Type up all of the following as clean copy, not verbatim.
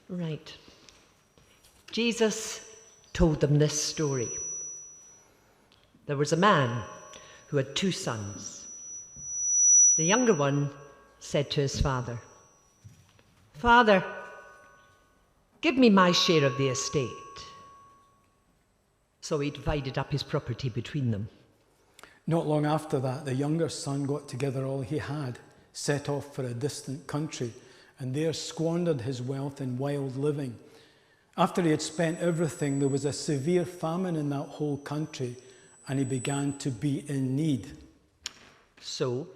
Right. Jesus told them this story. There was a man who had 2 sons. The younger one said to his father, "Father, give me my share of the estate." So he divided up his property between them. Not long after that, the younger son got together all he had, set off for a distant country, and there squandered his wealth in wild living. After he had spent everything, there was a severe famine in that whole country, and he began to be in need. So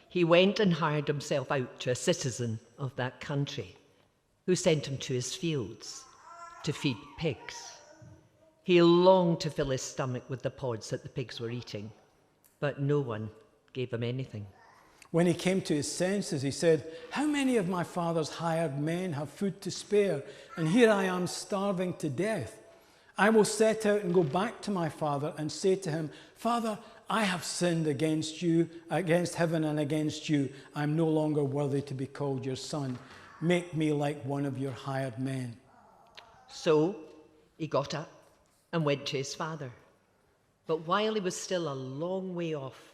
he went and hired himself out to a citizen of that country, who sent him to his fields to feed pigs. He longed to fill his stomach with the pods that the pigs were eating, but no one gave him anything. When he came to his senses, he said, "How many of my father's hired men have food to spare, and here I am starving to death? I will set out and go back to my father and say to him, 'Father, I have sinned against you, against heaven and against you. I am no longer worthy to be called your son. Make me like one of your hired men.'" So he got up and went to his father. But while he was still a long way off,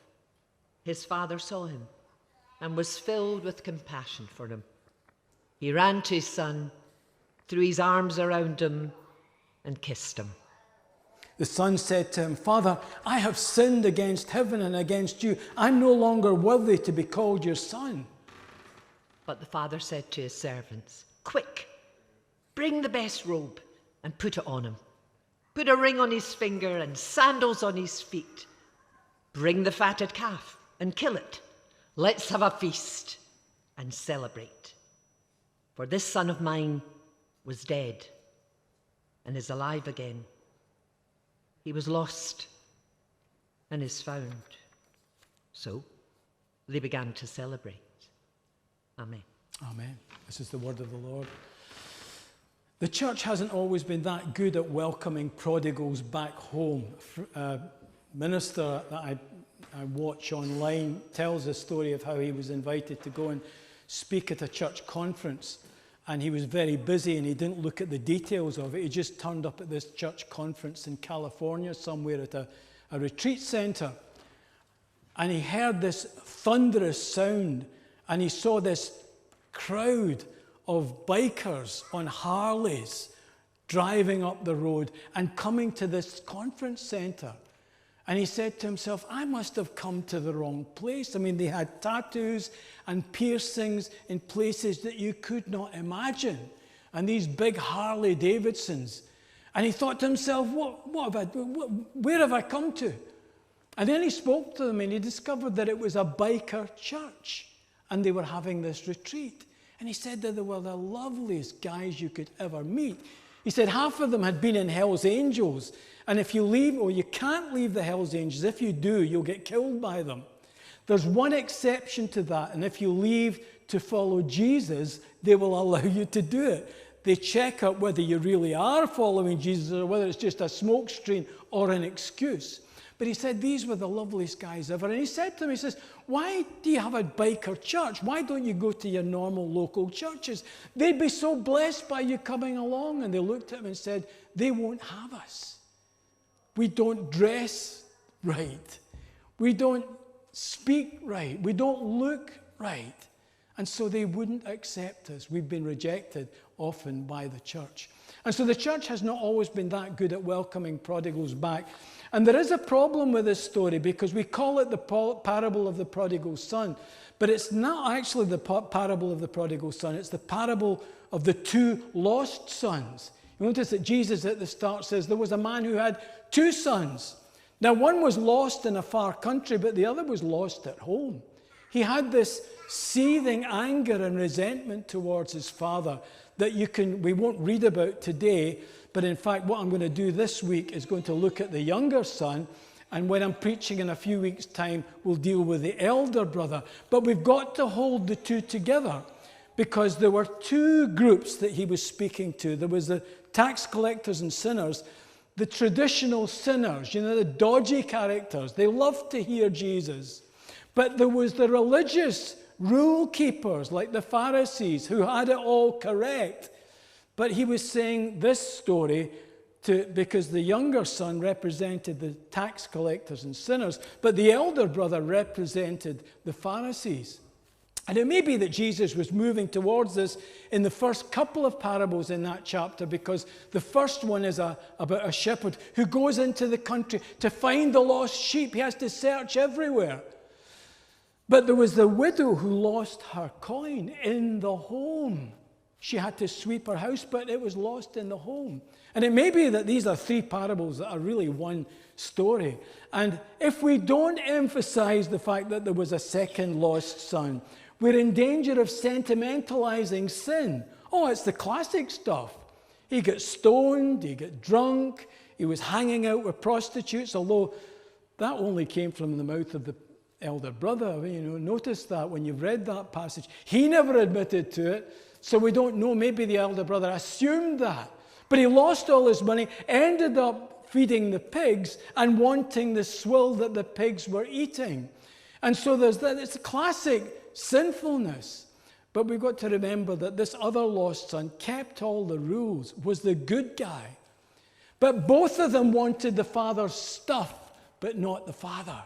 his father saw him and was filled with compassion for him. He ran to his son, threw his arms around him, and kissed him. The son said to him, "Father, I have sinned against heaven and against you. I'm no longer worthy to be called your son." But the father said to his servants, "Quick, bring the best robe and put it on him. Put a ring on his finger and sandals on his feet. Bring the fatted calf and kill it. Let's have a feast and celebrate. For this son of mine was dead and is alive again. He was lost and is found." So they began to celebrate. Amen. Amen. This is the word of the Lord. The church hasn't always been that good at welcoming prodigals back home. A minister that I watch online tells a story of how he was invited to go and speak at a church conference, and he was very busy and he didn't look at the details of it. He just turned up at this church conference in California somewhere at a retreat center, and he heard this thunderous sound, and he saw this crowd of bikers on Harleys driving up the road and coming to this conference center. And he said to himself, "I must have come to the wrong place." I mean, they had tattoos and piercings in places that you could not imagine, and these big Harley Davidsons. And he thought to himself, where have I come to? And then he spoke to them, and he discovered that it was a biker church, and they were having this retreat. And he said that they were the loveliest guys you could ever meet. He said half of them had been in Hell's Angels. And if you leave, or you can't leave the Hell's Angels, if you do, you'll get killed by them. There's one exception to that. And if you leave to follow Jesus, they will allow you to do it. They check out whether you really are following Jesus or whether it's just a smokescreen or an excuse. But he said these were the loveliest guys ever. And he said to them, he says, "Why do you have a biker church? Why don't you go to your normal local churches? They'd be so blessed by you coming along." And they looked at him and said, "They won't have us. We don't dress right. We don't speak right. We don't look right." And so they wouldn't accept us. We've been rejected often by the church. And so the church has not always been that good at welcoming prodigals back. And there is a problem with this story because we call it the parable of the prodigal son. But it's not actually the parable of the prodigal son. It's the parable of the 2 lost sons. You notice that Jesus at the start says there was a man who had 2 sons. Now one was lost in a far country, but the other was lost at home. He had this seething anger and resentment towards his father that we won't read about today, but in fact what I'm going to do this week is going to look at the younger son, and when I'm preaching in a few weeks' time, we'll deal with the elder brother. But we've got to hold the 2 together, because there were 2 groups that he was speaking to. There was the tax collectors and sinners, the traditional sinners, the dodgy characters. They loved to hear Jesus. But there was the religious rule keepers like the Pharisees who had it all correct. But he was saying this story because the younger son represented the tax collectors and sinners, but the elder brother represented the Pharisees. And it may be that Jesus was moving towards this in the first couple of parables in that chapter, because the first one is about a shepherd who goes into the country to find the lost sheep. He has to search everywhere. But there was the widow who lost her coin in the home. She had to sweep her house, but it was lost in the home. And it may be that these are three parables that are really one story. And if we don't emphasize the fact that there was a second lost son, we're in danger of sentimentalizing sin. Oh, it's the classic stuff. He got stoned, he got drunk, he was hanging out with prostitutes, although that only came from the mouth of the elder brother. I mean, notice that when you've read that passage. He never admitted to it, so we don't know. Maybe the elder brother assumed that. But he lost all his money, ended up feeding the pigs and wanting the swill that the pigs were eating. And so there's that. It's a classic sinfulness. But we've got to remember that this other lost son kept all the rules, was the good guy. But both of them wanted the father's stuff, but not the father.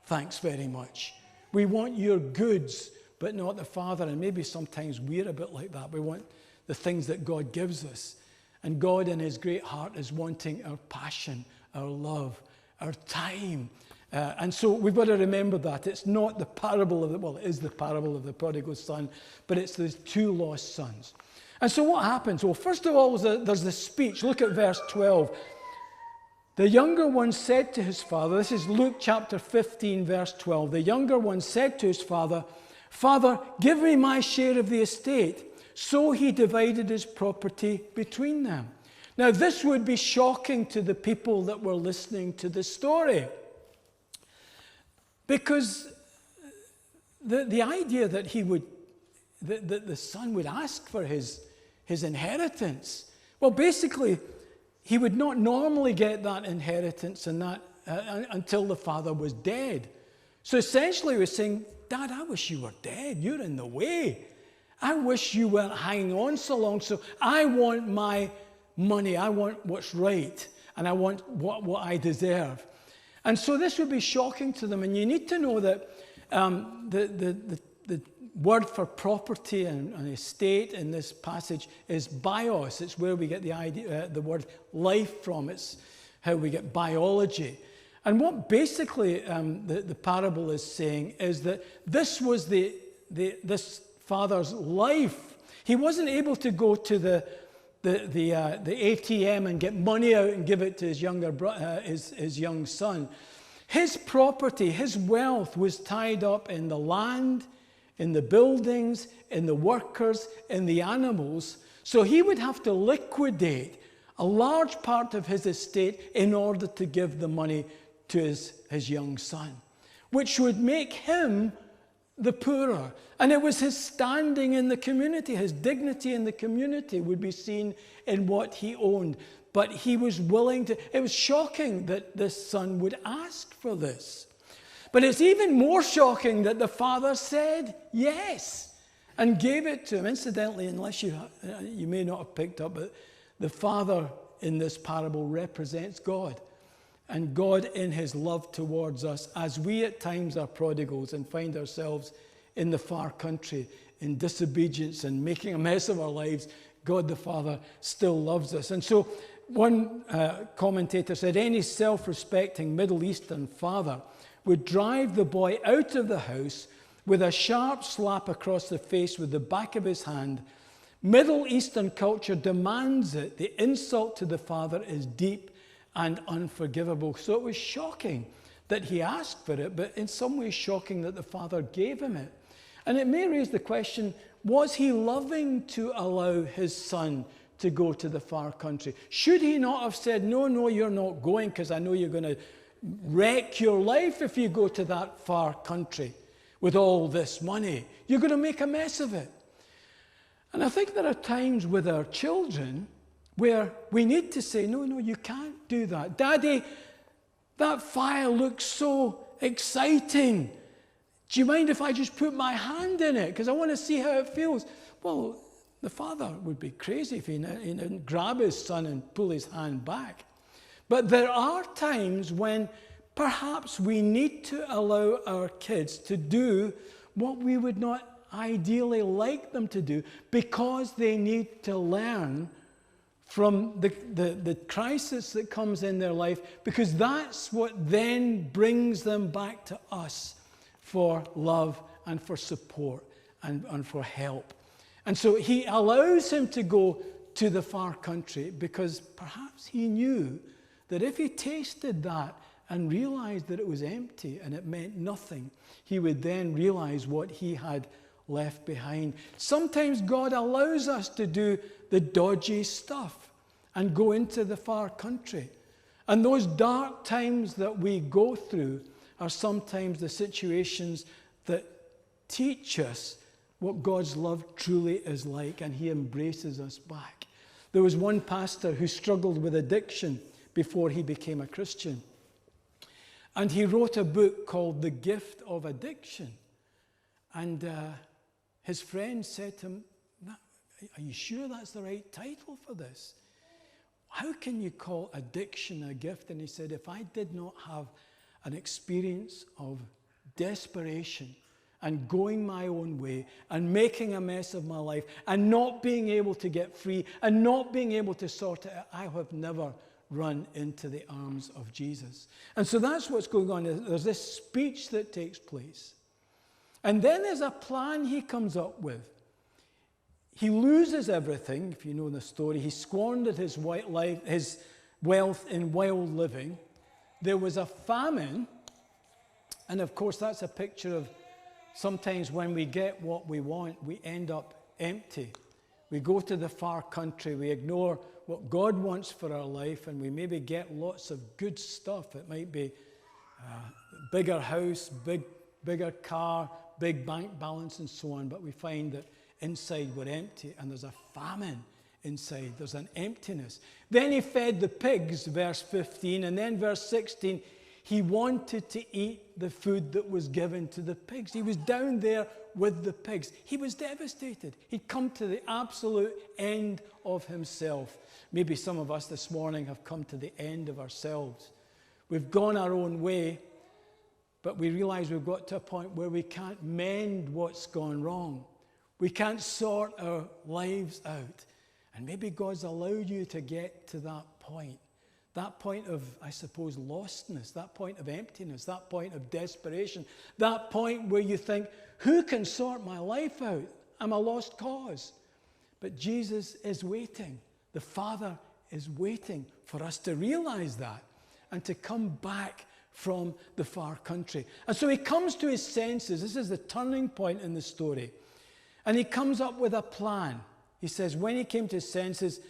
Thanks very much. We want your goods, but not the father. And maybe sometimes we're a bit like that. We want the things that God gives us. And God in his great heart is wanting our passion, our love, our time. And so we've got to remember that. It's not the parable of it is the parable of the prodigal son, but it's the two lost sons. And so what happens? Well, first of all, there's the speech. Look at verse 12. The younger one said to his father, this is Luke chapter 15, verse 12. The younger one said to his father, "Father, give me my share of the estate." So he divided his property between them. Now, this would be shocking to the people that were listening to the story, because the idea that the son would ask for his inheritance, well, basically, he would not normally get that inheritance until the father was dead. So essentially, he was saying, "Dad, I wish you were dead. You're in the way. I wish you weren't hanging on so long. So I want my money. I want what's right. And I want what I deserve." And so this would be shocking to them. And you need to know that the word for property and estate in this passage is bios. It's where we get the idea, the word life from. It's how we get biology. And what basically the parable is saying is that this was this father's life. He wasn't able to go to the ATM and get money out and give it to his young son. His property, his wealth was tied up in the land, in the buildings, in the workers, in the animals. So he would have to liquidate a large part of his estate in order to give the money to his young son, which would make him the poorer. And it was his standing in the community, his dignity in the community would be seen in what he owned. But he was willing to. It was shocking that this son would ask for this. But it's even more shocking that the father said yes and gave it to him. Incidentally, unless you may not have picked up, but the father in this parable represents God. And God in his love towards us, as we at times are prodigals and find ourselves in the far country, in disobedience and making a mess of our lives, God the Father still loves us. And so one commentator said, any self-respecting Middle Eastern father would drive the boy out of the house with a sharp slap across the face with the back of his hand. Middle Eastern culture demands it. The insult to the father is deep and unforgivable. So it was shocking that he asked for it, but in some ways shocking that the father gave him it. And it may raise the question, was he loving to allow his son to go to the far country? Should he not have said, no, you're not going, because I know you're going to wreck your life if you go to that far country with all this money. You're going to make a mess of it. And I think there are times with our children where we need to say, no, you can't do that. Daddy, that file looks so exciting. Do you mind if I just put my hand in it? Because I want to see how it feels. Well, The father would be crazy if he didn't grab his son and pull his hand back. But there are times when perhaps we need to allow our kids to do what we would not ideally like them to do, because they need to learn from the crisis that comes in their life, because that's what then brings them back to us for love and for support and for help. And so he allows him to go to the far country, because perhaps he knew that if he tasted that and realized that it was empty and it meant nothing, he would then realize what he had left behind. Sometimes God allows us to do the dodgy stuff and go into the far country. And those dark times that we go through are sometimes the situations that teach us what God's love truly is like, and he embraces us back. There was one pastor who struggled with addiction before he became a Christian. And he wrote a book called The Gift of Addiction. And his friend said to him, "Are you sure that's the right title for this? How can you call addiction a gift?" And he said, "If I did not have an experience of desperation and going my own way and making a mess of my life and not being able to get free and not being able to sort it out, I have never run into the arms of Jesus." And so that's what's going on. There's this speech that takes place. And then there's a plan he comes up with. He loses everything, if you know the story. He squandered his wealth in wild living. There was a famine. And of course, that's a picture of sometimes when we get what we want, we end up empty. We go to the far country, we ignore what God wants for our life, and we maybe get lots of good stuff. It might be a bigger house, bigger car, big bank balance, and so on, but we find that inside we're empty, and there's a famine inside. There's an emptiness. Then he fed the pigs, verse 15, and then verse 16, he wanted to eat the food that was given to the pigs. He was down there with the pigs. He was devastated. He'd come to the absolute end of himself. Maybe some of us this morning have come to the end of ourselves. We've gone our own way, but we realize we've got to a point where we can't mend what's gone wrong. We can't sort our lives out. And maybe God's allowed you to get to that point of, I suppose, lostness, that point of emptiness, that point of desperation, that point where you think, who can sort my life out? I'm a lost cause. But Jesus is waiting. The Father is waiting for us to realize that and to come back from the far country. And so he comes to his senses. This is the turning point in the story. And he comes up with a plan. He says, when he came to his senses,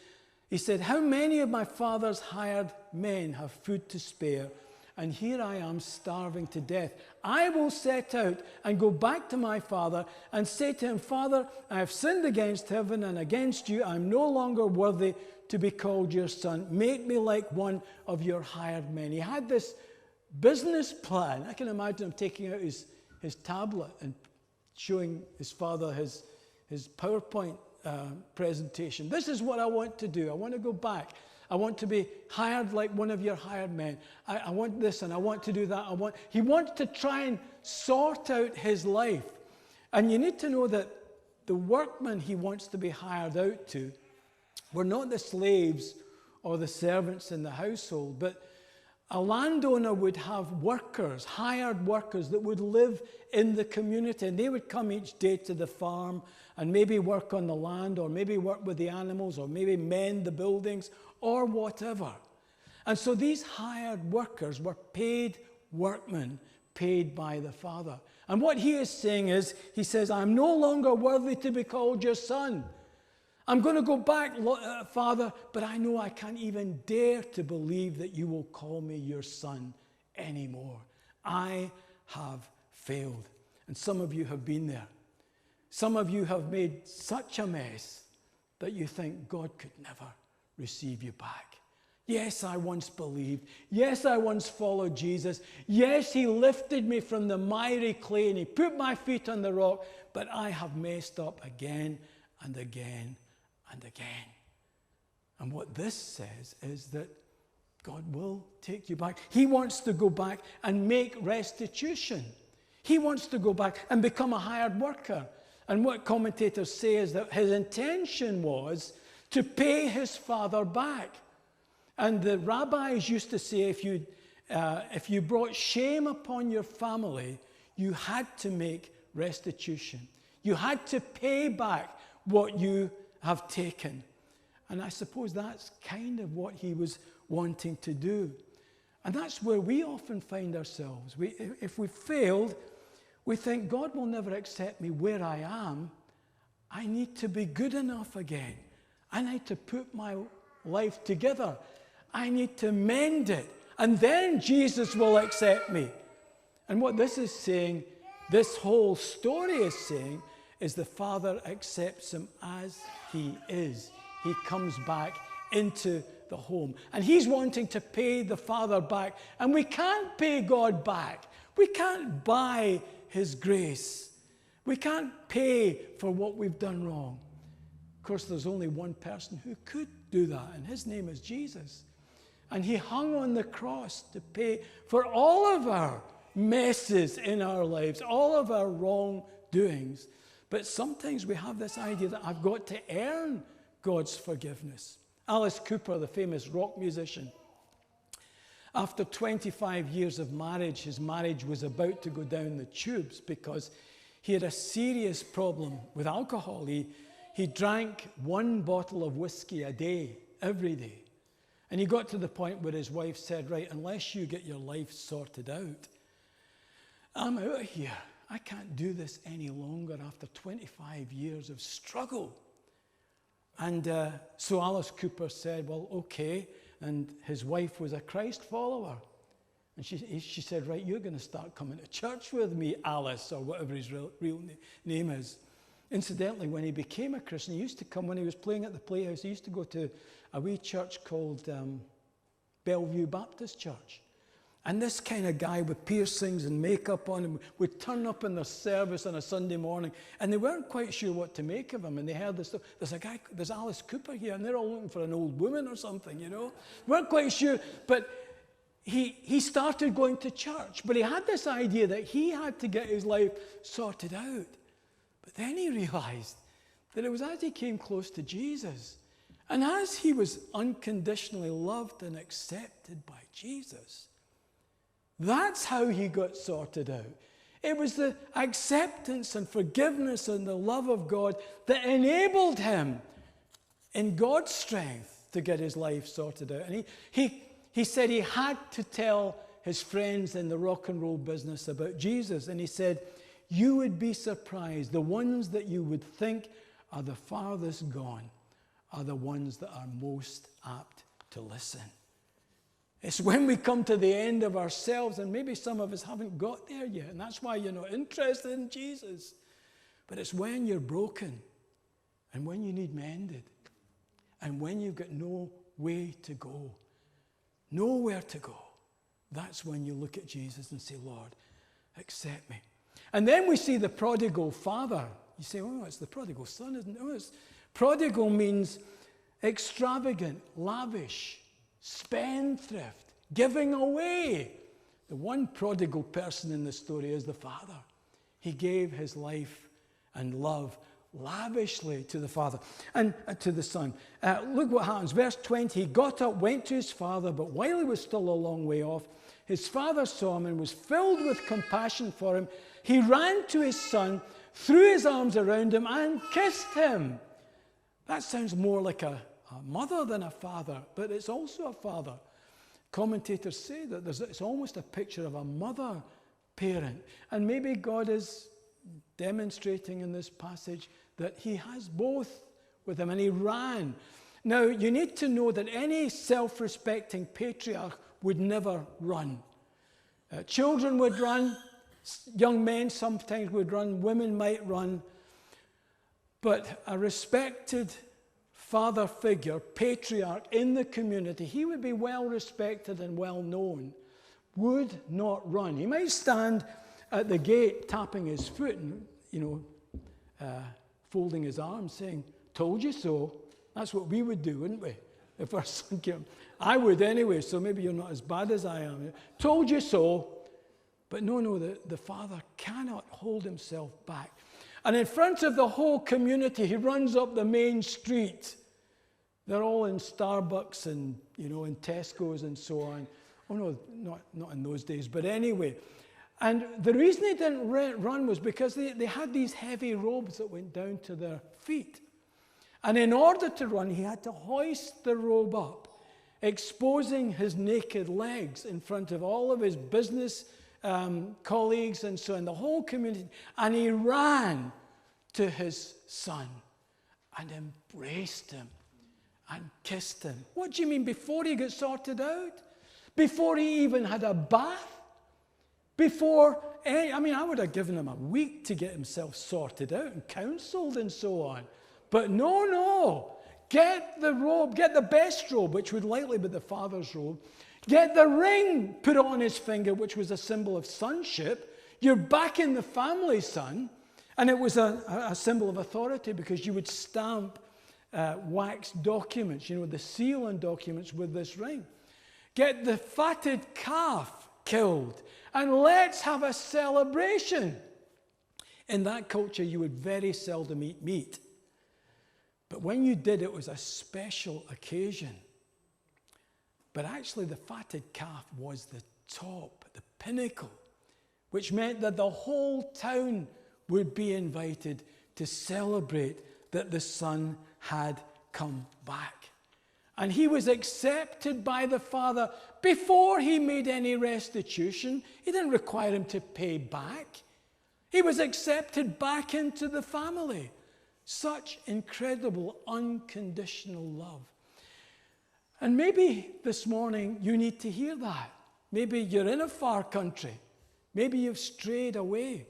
he said, "How many of my father's hired men have food to spare? And here I am starving to death. I will set out and go back to my father and say to him, 'Father, I have sinned against heaven and against you. I'm no longer worthy to be called your son. Make me like one of your hired men.'" He had this business plan. I can imagine him taking out his tablet and showing his father his PowerPoint presentation. "This is what I want to do. I want to go back. I want to be hired like one of your hired men. I want this and I want to do that. He wants to try and sort out his life. And you need to know that the workmen he wants to be hired out to were not the slaves or the servants in the household, but a landowner would have workers, hired workers that would live in the community, and they would come each day to the farm and maybe work on the land, or maybe work with the animals, or maybe mend the buildings, or whatever. And so these hired workers were paid workmen, paid by the Father. And what he is saying is, he says, "I'm no longer worthy to be called your son. I'm going to go back, Father, but I know I can't even dare to believe that you will call me your son anymore. I have failed." And some of you have been there. Some of you have made such a mess that you think God could never receive you back. Yes, I once believed. Yes, I once followed Jesus. Yes, he lifted me from the miry clay and he put my feet on the rock, but I have messed up again and again and again. And what this says is that God will take you back. He wants to go back and make restitution. He wants to go back and become a hired worker. And what commentators say is that his intention was to pay his father back. And the rabbis used to say if you brought shame upon your family, you had to make restitution. You had to pay back what you have taken. And I suppose that's kind of what he was wanting to do. And that's where we often find ourselves. If we failed, we think, God will never accept me where I am. I need to be good enough again. I need to put my life together. I need to mend it. And then Jesus will accept me. And what this is saying, this whole story is saying, is the Father accepts him as he is. He comes back into the home. And he's wanting to pay the Father back. And we can't pay God back. We can't buy his grace. We can't pay for what we've done wrong. Of course, there's only one person who could do that, and his name is Jesus. And he hung on the cross to pay for all of our messes in our lives, all of our wrongdoings. But sometimes we have this idea that I've got to earn God's forgiveness. Alice Cooper, the famous rock musician, after 25 years of marriage, his marriage was about to go down the tubes because he had a serious problem with alcohol. He drank 1 bottle of whiskey a day, every day. And he got to the point where his wife said, right, unless you get your life sorted out, I'm out of here. I can't do this any longer after 25 years of struggle. And so Alice Cooper said, well, okay. And his wife was a Christ follower. And she said, right, you're going to start coming to church with me, Alice, or whatever his real name is. Incidentally, when he became a Christian, he used to come, when he was playing at the Playhouse, he used to go to a wee church called Bellevue Baptist Church. And this kind of guy with piercings and makeup on him would turn up in their service on a Sunday morning, and they weren't quite sure what to make of him. And they heard this stuff. There's Alice Cooper here, and they're all looking for an old woman or something, you know. Weren't quite sure, but he started going to church. But he had this idea that he had to get his life sorted out. But then he realized that it was as he came close to Jesus, and as he was unconditionally loved and accepted by Jesus, that's how he got sorted out. It was the acceptance and forgiveness and the love of God that enabled him, in God's strength, to get his life sorted out. And he said he had to tell his friends in the rock and roll business about Jesus. And he said, you would be surprised. The ones that you would think are the farthest gone are the ones that are most apt to listen. It's when we come to the end of ourselves, and maybe some of us haven't got there yet, and that's why you're not interested in Jesus. But it's when you're broken, and when you need mended, and when you've got no way to go, nowhere to go. That's when you look at Jesus and say, Lord, accept me. And then we see the prodigal father. You say, oh, it's the prodigal son, isn't it? Oh, prodigal means extravagant, lavish, spendthrift, giving away. The one prodigal person in the story is the father. He gave his life and love lavishly to the father and to the son. Look what happens. Verse 20, he got up, went to his father, but while he was still a long way off, his father saw him and was filled with compassion for him. He ran to his son, threw his arms around him, and kissed him. That sounds more like a mother than a father, but it's also a father. Commentators say that it's almost a picture of a mother parent. And maybe God is demonstrating in this passage that he has both with him, and he ran. Now, you need to know that any self-respecting patriarch would never run. Children would run, young men sometimes would run, women might run, but a respected father figure, patriarch in the community, he would be well respected and well known, would not run. He might stand at the gate tapping his foot and, folding his arms, saying, told you so. That's what we would do, wouldn't we? If our son came. I would anyway, so maybe you're not as bad as I am. Told you so. But no, the father cannot hold himself back. And in front of the whole community, he runs up the main street. They're all in Starbucks and, in Tesco's and so on. Oh no, not in those days, but anyway. And the reason he didn't run was because they had these heavy robes that went down to their feet. And in order to run, he had to hoist the robe up, exposing his naked legs in front of all of his business colleagues and so on, the whole community. And he ran to his son and embraced him and kissed him. What do you mean, before he got sorted out? Before he even had a bath? I would have given him a week to get himself sorted out and counseled and so on. But no. Get the robe, get the best robe, which would likely be the father's robe. Get the ring put on his finger, which was a symbol of sonship. You're back in the family, son. And it was a symbol of authority because you would stamp wax documents, the seal on documents with this ring. Get the fatted calf killed. And let's have a celebration. In that culture, you would very seldom eat meat. But when you did, it was a special occasion. But actually, the fatted calf was the top, the pinnacle, which meant that the whole town would be invited to celebrate that the son had come back. And he was accepted by the father before he made any restitution. He didn't require him to pay back. He was accepted back into the family. Such incredible, unconditional love. And maybe this morning you need to hear that. Maybe you're in a far country. Maybe you've strayed away.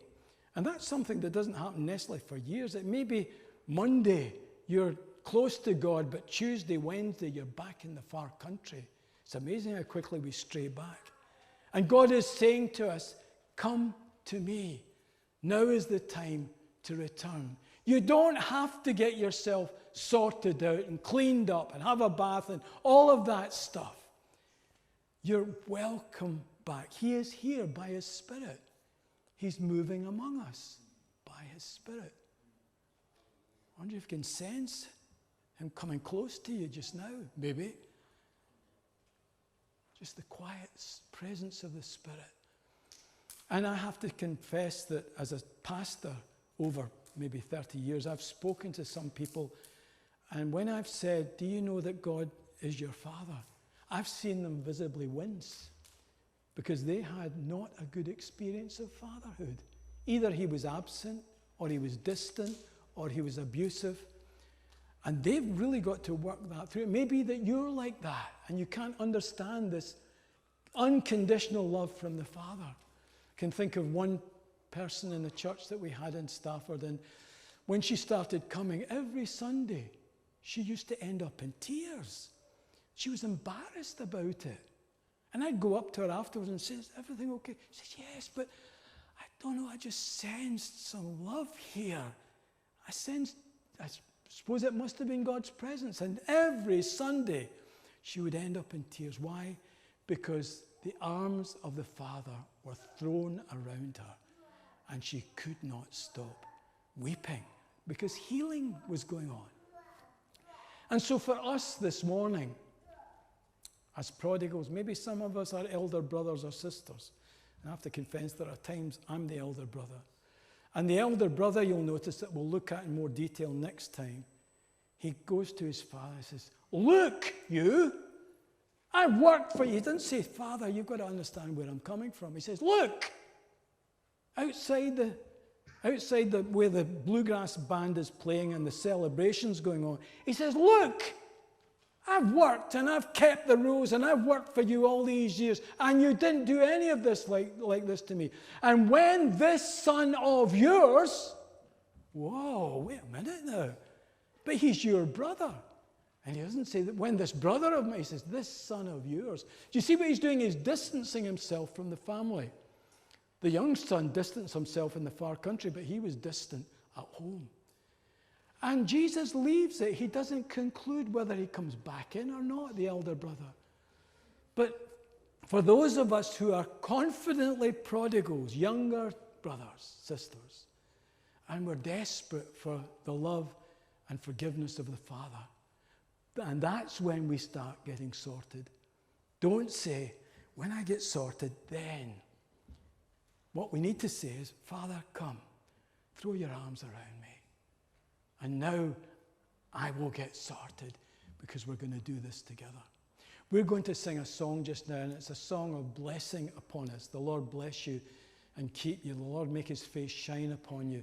And that's something that doesn't happen necessarily for years. It may be Monday you're close to God, but Tuesday, Wednesday, you're back in the far country. It's amazing how quickly we stray back. And God is saying to us, come to me. Now is the time to return. You don't have to get yourself sorted out and cleaned up and have a bath and all of that stuff. You're welcome back. He is here by his Spirit. He's moving among us by his Spirit. I wonder if you can sense him coming close to you just now, maybe. Just the quiet presence of the Spirit. And I have to confess that as a pastor over maybe 30 years, I've spoken to some people, and when I've said, do you know that God is your Father? I've seen them visibly wince because they had not a good experience of fatherhood. Either he was absent, or he was distant, or he was abusive. And they've really got to work that through. It may be that you're like that and you can't understand this unconditional love from the Father. I can think of one person in the church that we had in Stafford, and when she started coming every Sunday, she used to end up in tears. She was embarrassed about it. And I'd go up to her afterwards and say, is everything okay? She said, yes, but I don't know, I just sensed some love here. I suppose it must have been God's presence. And every Sunday, she would end up in tears. Why? Because the arms of the Father were thrown around her, and she could not stop weeping because healing was going on. And so for us this morning, as prodigals, maybe some of us are elder brothers or sisters. And I have to confess there are times I'm the elder brother. And the elder brother, you'll notice that we'll look at in more detail next time, he goes to his father and says, look, you, I've worked for you. He didn't say, Father, you've got to understand where I'm coming from. He says, look, outside the where the bluegrass band is playing and the celebration's going on, he says, look, I've worked and I've kept the rules and I've worked for you all these years, and you didn't do any of this like this to me. And when this son of yours, whoa, wait a minute now, but he's your brother. And he doesn't say that when this brother of mine, he says, this son of yours. Do you see what he's doing? He's distancing himself from the family. The young son distanced himself in the far country, but he was distant at home. And Jesus leaves it. He doesn't conclude whether he comes back in or not, the elder brother. But for those of us who are confidently prodigals, younger brothers, sisters, and we're desperate for the love and forgiveness of the Father, and that's when we start getting sorted. Don't say, when I get sorted, then. What we need to say is, Father, come, throw your arms around me. And now I will get sorted because we're going to do this together. We're going to sing a song just now, and it's a song of blessing upon us. The Lord bless you and keep you. The Lord make his face shine upon you